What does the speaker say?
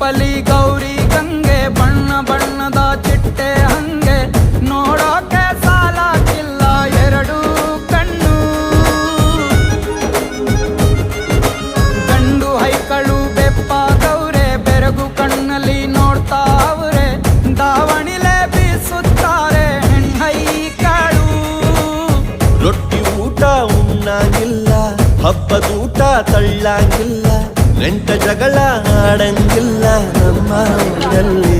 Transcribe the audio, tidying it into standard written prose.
ರೂಪಲಿ ಗೌರಿ ಗಂಗೆ ಬಣ್ಣ ಬಣ್ಣದ ಚಿಟ್ಟೆ ಹಂಗೆ ನೋಡೋಕೆ ಸಾಲಾಗಿಲ್ಲ ಎರಡು ಕಣ್ಣು. ಗಂಡು ಹೈಕಳು ಬೆಪ್ಪಾಗವ್ರೆ ಬೆರಗು ಕಣ್ಣಲ್ಲಿ ನೋಡ್ತಾ ಅವ್ರೆ ದಾವಣಿಲೆ ಬೀಸುತ್ತಾರೆ ಹೆಣ್ಣೈಕಳು. ರೊಟ್ಟಿ ಊಟ ಉಣ್ಣಾಗಿಲ್ಲ ಹಬ್ಬದೂಟ ತಳ್ಳಾಗಿಲ್ಲ ನೆಂಟ ಜಗಳ ಆಡಂಗಿಲ್ಲ ನಮ್ಮ ಊರಲ್ಲಿ.